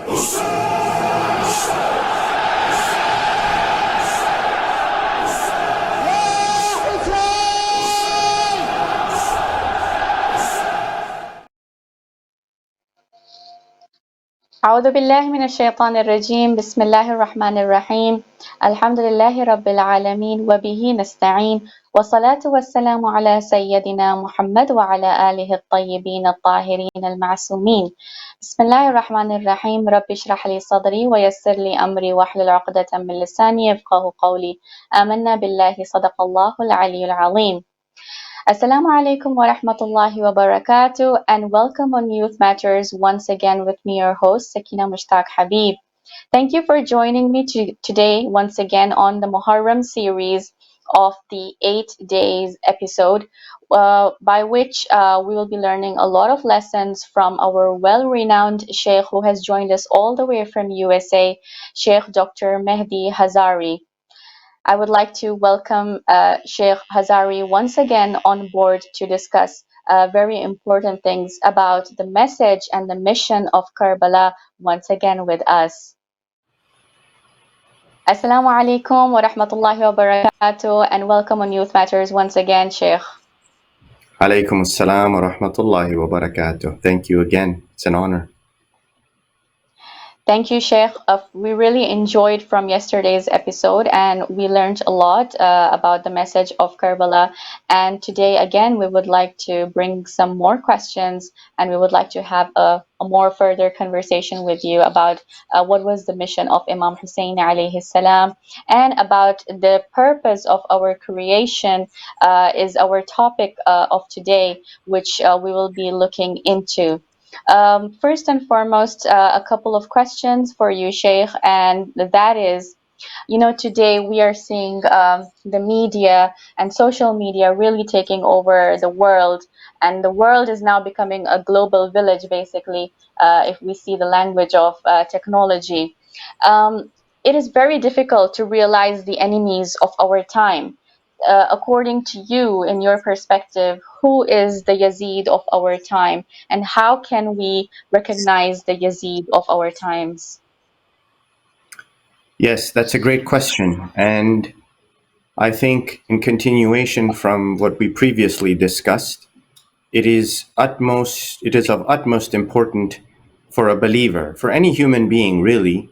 أعوذ بالله من الشيطان الرجيم بسم الله الرحمن الرحيم الحمد لله رب العالمين وبه نستعين والصلاة والسلام على سيدنا محمد وعلى آله الطيبين الطاهرين المعصومين بسم الله الرحمن الرحيم رب اشرح لي صدري ويسر لي أمري واحلل عقدة من لساني يفقه قولي آمنا بالله صدق الله العلي العظيم. Assalamu alaikum wa rahmatullahi wa barakatuh, and welcome on Youth Matters once again with me, your host, Sakina Mushtaq Habib. Thank you for joining me today once again on the Muharram series of the 8 days episode, by which we will be learning a lot of lessons from our well-renowned Sheikh who has joined us all the way from USA, Sheikh Dr. Mehdi Hazari. I would like to welcome Sheikh Hazari once again on board to discuss very important things about the message and the mission of Karbala once again with us. Assalamu alaikum wa rahmatullahi wa barakatuh, and welcome on Youth Matters once again, Sheikh. Alaikum assalam wa rahmatullahi wa barakatuh. Thank you again. It's an honor. Thank you, Sheikh. We really enjoyed from yesterday's episode, and we learned a lot about the message of Karbala. And today, again, we would like to bring some more questions, and we would like to have a more further conversation with you about what was the mission of Imam Hussein alayhi salam, and about the purpose of our creation is our topic of today, which we will be looking into. First and foremost, a couple of questions for you, Sheikh, and that is, today we are seeing the media and social media really taking over the world, and the world is now becoming a global village, basically, if we see the language of technology. It is very difficult to realize the enemies of our time. According to you, in your perspective, who is the Yazid of our time, and how can we recognize the Yazid of our times? Yes, that's a great question. And I think in continuation from what we previously discussed, it is of utmost importance for a believer, for any human being really,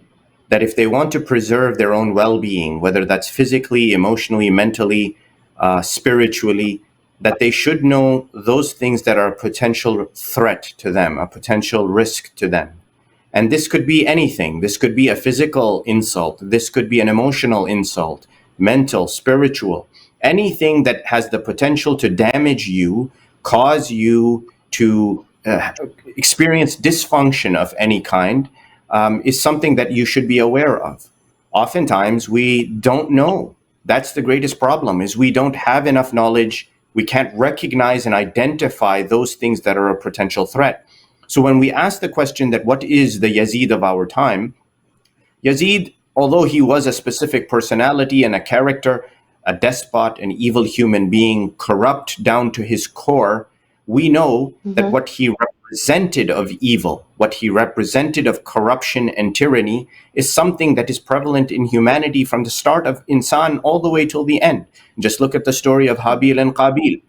that if they want to preserve their own well-being, whether that's physically, emotionally, mentally, spiritually, that they should know those things that are a potential threat to them, a potential risk to them. And this could be anything. This could be a physical insult. This could be an emotional insult, mental, spiritual, anything that has the potential to damage you, cause you to experience dysfunction of any kind, is something that you should be aware of. Oftentimes, we don't know. That's the greatest problem, is we don't have enough knowledge. We can't recognize and identify those things that are a potential threat. So when we ask the question that what is the Yazid of our time, Yazid, although he was a specific personality and a character, a despot, an evil human being, corrupt down to his core, we know that what he represented of evil, what he represented of corruption and tyranny, is something that is prevalent in humanity from the start of Insan all the way till the end. Just look at the story of Habil and Qabil.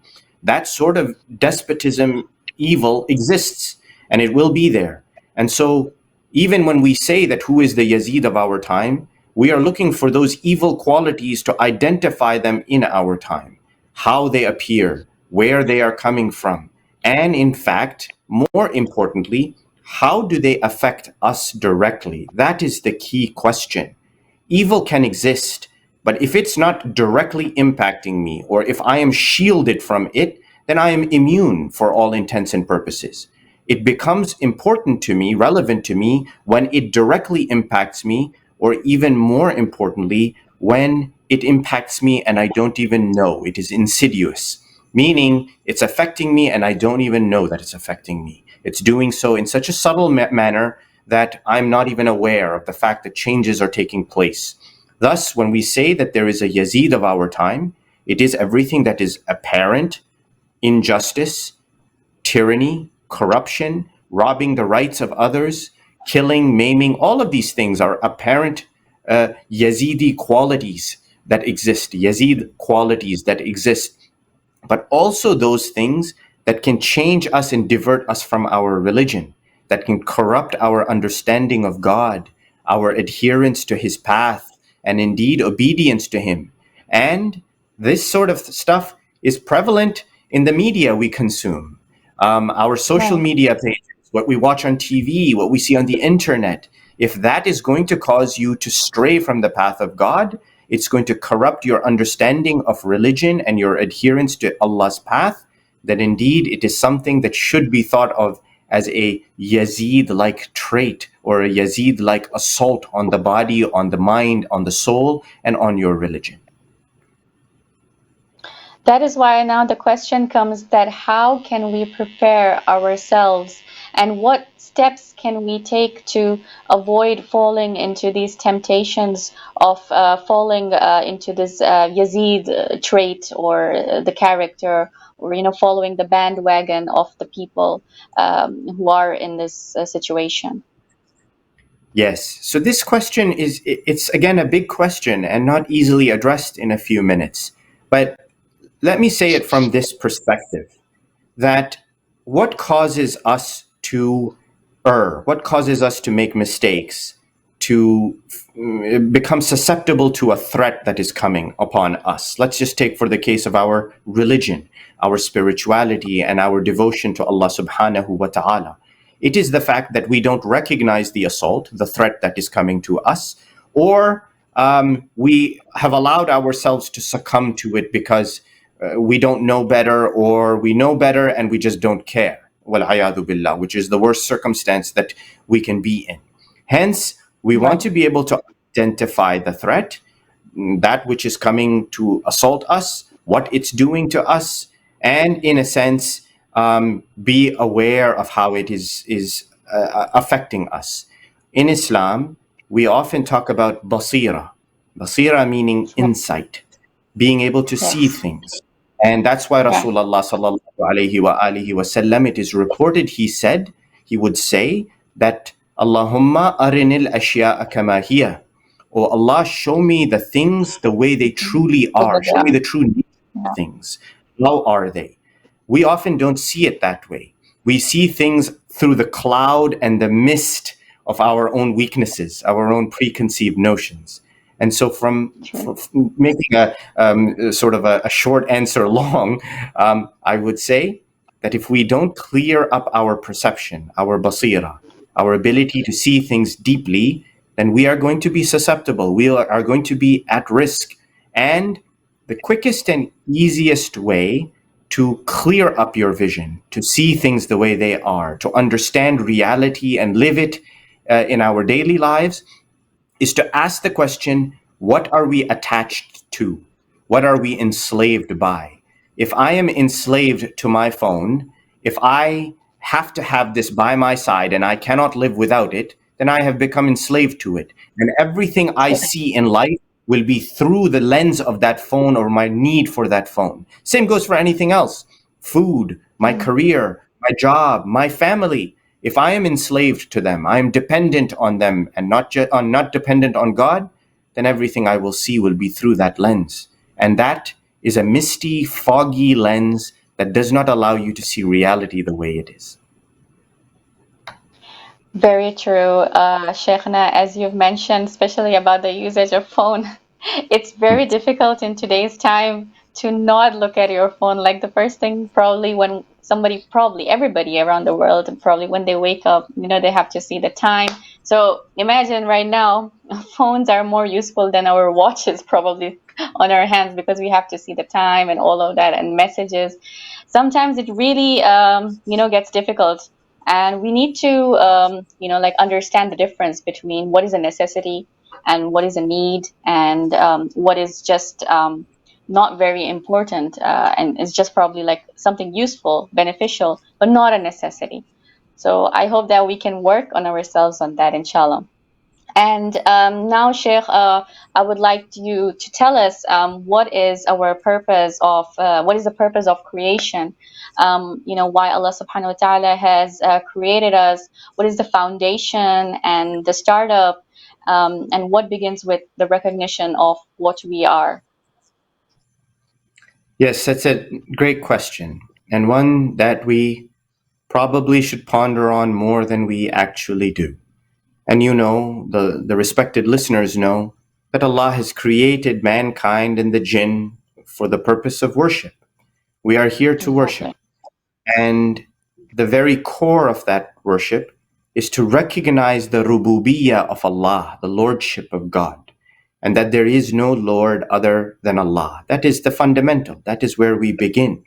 That sort of despotism, evil, exists, and it will be there. And so even when we say that who is the Yazid of our time, we are looking for those evil qualities to identify them in our time, how they appear, where they are coming from, and in fact, more importantly, how do they affect us directly? That is the key question. Evil can exist, but if it's not directly impacting me, or if I am shielded from it, then I am immune for all intents and purposes. It becomes important to me, relevant to me, when it directly impacts me, or even more importantly, when it impacts me and I don't even know. It is insidious, meaning it's affecting me and I don't even know that it's affecting me. It's doing so in such a subtle manner that I'm not even aware of the fact that changes are taking place. Thus, when we say that there is a Yazid of our time, it is everything that is apparent, injustice, tyranny, corruption, robbing the rights of others, killing, maiming, all of these things are apparent Yazidi qualities that exist, Yazid qualities that exist, but also those things that can change us and divert us from our religion, that can corrupt our understanding of God, our adherence to His path, and indeed obedience to Him. And this sort of stuff is prevalent in the media we consume, our social Right. media pages, what we watch on TV, what we see on the internet. If that is going to cause you to stray from the path of God, it's going to corrupt your understanding of religion and your adherence to Allah's path, that indeed it is something that should be thought of as a Yazid-like trait or a Yazid-like assault on the body, on the mind, on the soul, and on your religion. That is why now the question comes that how can we prepare ourselves and what steps can we take to avoid falling into these temptations of falling into this Yazid trait or the character, or following the bandwagon of the people who are in this situation. Yes. So this question it's again a big question and not easily addressed in a few minutes. But let me say it from this perspective, that what causes us to err, what causes us to make mistakes, to become susceptible to a threat that is coming upon us. Let's just take for the case of our religion, our spirituality, and our devotion to Allah subhanahu wa ta'ala. It is the fact that we don't recognize the assault, the threat that is coming to us, or we have allowed ourselves to succumb to it because we don't know better, or we know better and we just don't care. Wal-'ayadhu billah, which is the worst circumstance that we can be in. Hence, we want Right. to be able to identify the threat, that which is coming to assault us, what it's doing to us, and in a sense, be aware of how it is affecting us. In Islam, we often talk about basira. Basira meaning Right. insight, being able to see Yes. things. And that's why Right. Rasulullah sallallahu alayhi wa alihi wasallam, it is reported, he would say that Allahumma arinil ashya'a kama hiya. Oh Allah, show me the things the way they truly So are. that Show me the true nature of yeah. things. How are they? We often don't see it that way. We see things through the cloud and the mist of our own weaknesses, our own preconceived notions. And so, True. from making a sort of a short answer long, I would say that if we don't clear up our perception, our basira, our ability to see things deeply, then we are going to be susceptible. We are going to be at risk. And the quickest and easiest way to clear up your vision, to see things the way they are, to understand reality and live it in our daily lives, is to ask the question, what are we attached to? What are we enslaved by? If I am enslaved to my phone, if I have to have this by my side and I cannot live without it, then I have become enslaved to it. And everything I see in life will be through the lens of that phone or my need for that phone. Same goes for anything else: food, my Mm. career, my job, my family. If I am enslaved to them, I am dependent on them and not dependent on God, then everything I will see will be through that lens. And that is a misty, foggy lens that does not allow you to see reality the way it is. Very true, Sheikhna, as you've mentioned, especially about the usage of phone. It's very difficult in today's time to not look at your phone. Like the first thing, probably when somebody, probably everybody around the world, and probably when they wake up, they have to see the time. So imagine right now, phones are more useful than our watches probably on our hands, because we have to see the time and all of that and messages. Sometimes it really, gets difficult, and we need to like understand the difference between what is a necessity and what is a need, and what is just not very important, and is just probably like something useful, beneficial, but not a necessity. So I hope that we can work on ourselves on that, inshallah. And now, Sheikh, I would like you to tell us what is our purpose of what is the purpose of creation? Why Allah Subhanahu wa Taala has created us. What is the foundation and the startup, and what begins with the recognition of what we are? Yes, that's a great question, and one that we probably should ponder on more than we actually do. And the respected listeners know that Allah has created mankind and the jinn for the purpose of worship. We are here to worship. Exactly. And the very core of that worship is to recognize the rububiyyah of Allah, the lordship of God, and that there is no Lord other than Allah. That is the fundamental. That is where we begin.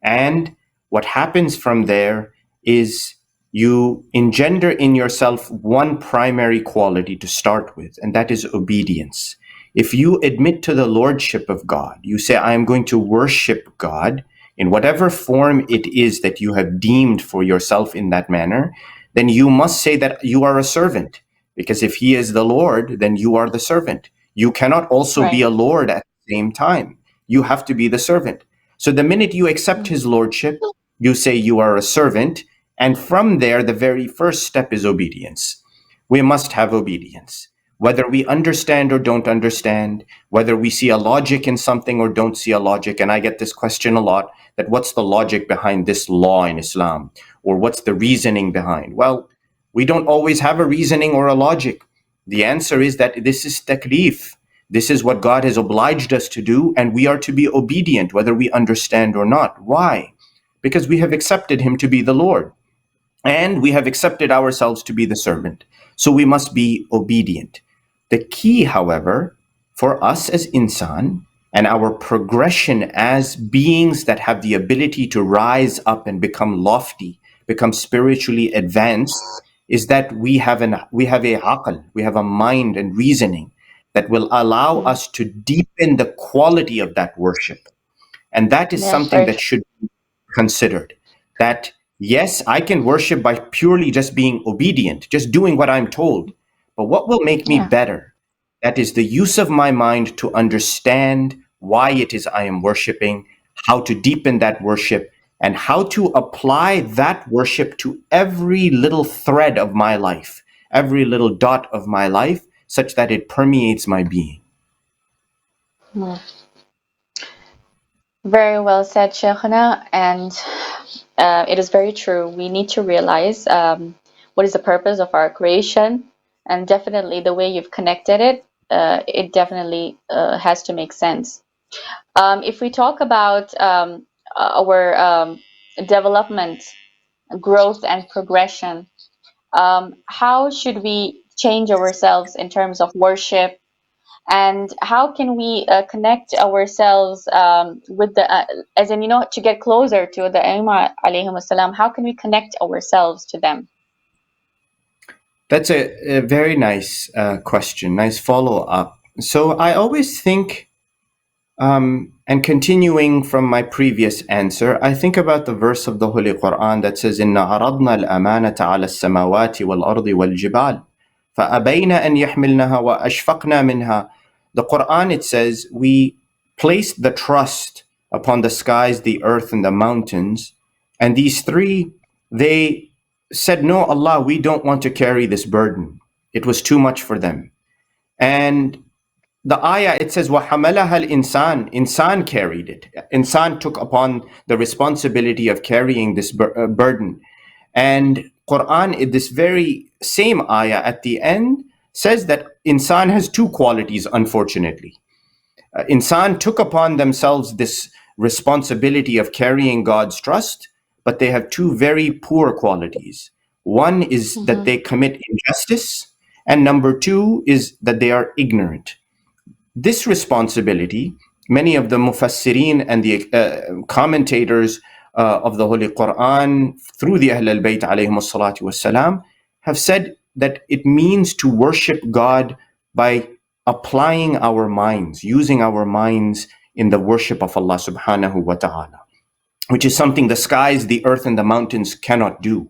And what happens from there is you engender in yourself one primary quality to start with, and that is obedience. If you admit to the lordship of God, you say, I am going to worship God in whatever form it is that you have deemed for yourself in that manner, then you must say that you are a servant. Because if he is the Lord, then you are the servant. You cannot also be Right. a Lord at the same time. You have to be the servant. So the minute you accept Mm. his lordship, you say you are a servant. And from there, the very first step is obedience. We must have obedience. Whether we understand or don't understand, whether we see a logic in something or don't see a logic. And I get this question a lot, that what's the logic behind this law in Islam? Or what's the reasoning behind? Well, we don't always have a reasoning or a logic. The answer is that this is taklif. This is what God has obliged us to do, and we are to be obedient, whether we understand or not. Why? Because we have accepted him to be the Lord, and we have accepted ourselves to be the servant. So we must be obedient. The key, however, for us as insan and our progression as beings that have the ability to rise up and become lofty, become spiritually advanced, is that we have a aql, we have a mind and reasoning that will allow Mm. us to deepen the quality of that worship. And that is Yes, something very that true. should be considered. That, yes, I can worship by purely just being obedient, just doing what I'm told. But what will make me Yeah. better? That is the use of my mind to understand why it is I am worshiping, how to deepen that worship, and how to apply that worship to every little thread of my life, every little dot of my life, such that it permeates my being. Mm. Very well said, Sheikhna, and it is very true. We need to realize what is the purpose of our creation, and definitely the way you've connected it, it definitely has to make sense. If we talk about our development, growth, and progression, how should we change ourselves in terms of worship? And how can we connect ourselves with the as in to get closer to the Imam alayhim assalam? How can we connect ourselves to them? That's a very nice question, nice follow up. So I always think, and continuing from my previous answer, I think about the verse of the Holy Quran that says, "Inna aradna al-amanata ala samawati wal ardi wal jibal, fa'abayna an yahmilnaha wa ashfaqna minha." The Quran, it says, we placed the trust upon the skies, the earth, and the mountains, and these three, they said, "No, Allah, we don't want to carry this burden." It was too much for them. And the ayah, it says, وَحَمَلَهَا الْإِنسَانِ, insan carried it. Insan took upon the responsibility of carrying this burden. And Quran, this very same ayah at the end, says that insan has two qualities, unfortunately. Insan took upon themselves this responsibility of carrying God's trust, but they have two very poor qualities. One is that Mm-hmm. they commit injustice, and number two is that they are ignorant. This responsibility, many of the mufassirin and the commentators of the Holy Quran through the Ahl al-Bayt alayhim salatu wassalam have said that it means to worship God by applying our minds, using our minds in the worship of Allah subhanahu wa ta'ala, which is something the skies, the earth, and the mountains cannot do.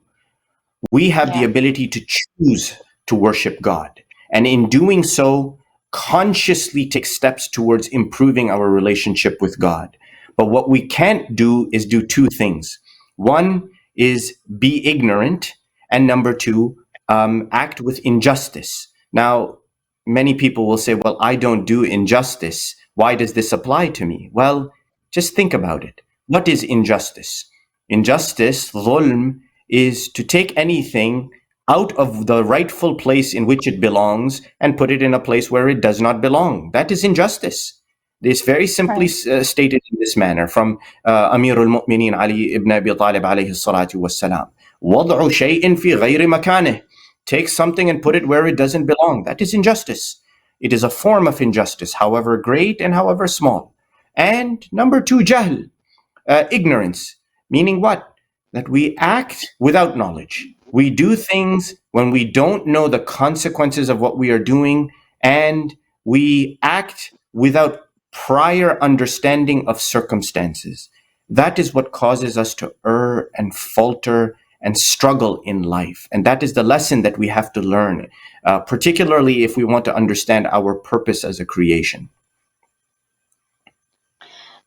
We have the Yeah. ability to choose to worship God. and in doing so, consciously take steps towards improving our relationship with God. But what we can't do is do two things. One is be ignorant, and number two, act with injustice. Now, many people will say, well, I don't do injustice. Why does this apply to me? Well, just think about it. What is injustice? Injustice, dhulm, is to take anything out of the rightful place in which it belongs and put it in a place where it does not belong. That is injustice. This very simply Right. stated in this manner from Amir al-Mu'mineen Ali ibn Abi Talib alayhi salatu wassalam. وَضْعُ شَيْءٍ فِي غَيْرِ مَكَانِهِ. Take something and put it where it doesn't belong. That is injustice. It is a form of injustice, however great and however small. And number two, jahl, ignorance, meaning what? That we act without knowledge. We do things when we don't know the consequences of what we are doing, and we act without prior understanding of circumstances. That is what causes us to err and falter and struggle in life. And that is the lesson that we have to learn, particularly if we want to understand our purpose as a creation.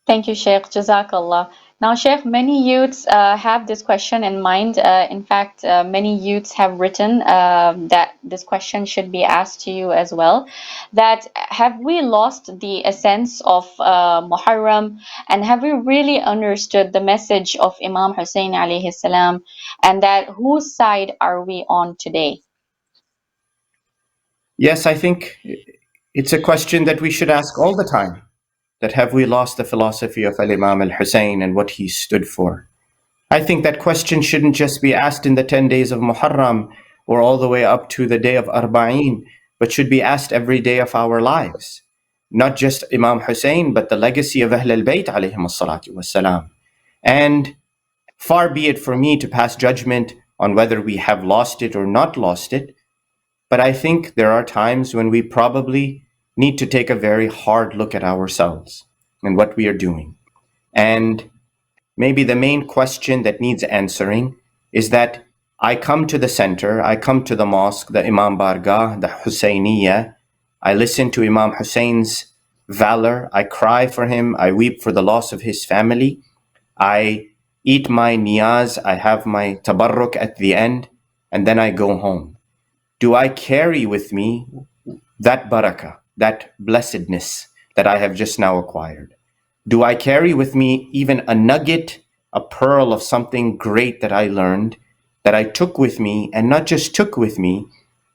Thank you, Sheikh. Jazakallah. Now, Sheikh, many youths have this question in mind. In fact, many youths have written that this question should be asked to you as well. That have we lost the essence of Muharram, and have we really understood the message of Imam Hussein alayhi salam, and that whose side are we on today? Yes, I think it's a question that we should ask all the time. That have we lost the philosophy of Al-Imam al-Hussein and what he stood for? I think that question shouldn't just be asked in the 10 days of Muharram or all the way up to the day of Arba'een, but should be asked every day of our lives. Not just Imam Hussein, but the legacy of Ahl al-Bayt alayhim as-salatu was-salam. And far be it for me to pass judgment on whether we have lost it or not lost it, but I think there are times when we probably need to take a very hard look at ourselves and what we are doing. And maybe the main question that needs answering is that I come to the center, I come to the mosque, the Imam Bargah, the Husayniyah, I listen to Imam Hussein's valor, I cry for him, I weep for the loss of his family, I eat my niyaz, I have my tabarruk at the end, and then I go home. Do I carry with me that barakah, that blessedness that I have just now acquired? Do I carry with me even a nugget, a pearl of something great that I learned, that I took with me, and not just took with me,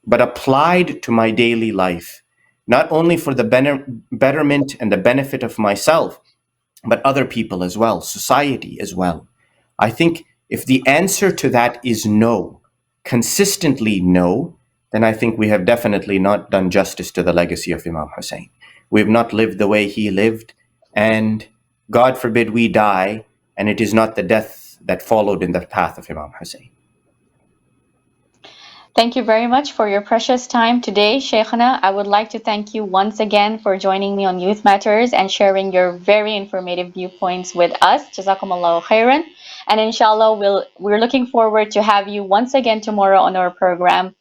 but applied to my daily life, not only for the betterment and the benefit of myself, but other people as well, society as well? I think if the answer to that is no, consistently no, then I think we have definitely not done justice to the legacy of Imam Hussein. We have not lived the way he lived, and God forbid we die, and it is not the death that followed in the path of Imam Hussein. Thank you very much for your precious time today, Shaykhana. I would like to thank you once again for joining me on Youth Matters and sharing your very informative viewpoints with us. Jazakumullahu khairan. And inshallah, we're looking forward to have you once again tomorrow on our program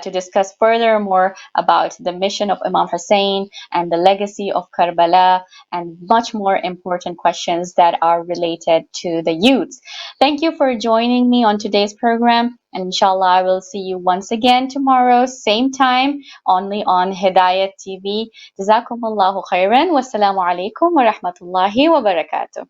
to discuss further more about the mission of Imam Hussein and the legacy of Karbala and much more important questions that are related to the youths. Thank you for joining me on today's program. And inshallah, I will see you once again tomorrow, same time, only on Hidayat TV. Jazakumullahu khairan. Wassalamu alaikum wa rahmatullahi wa barakatuh.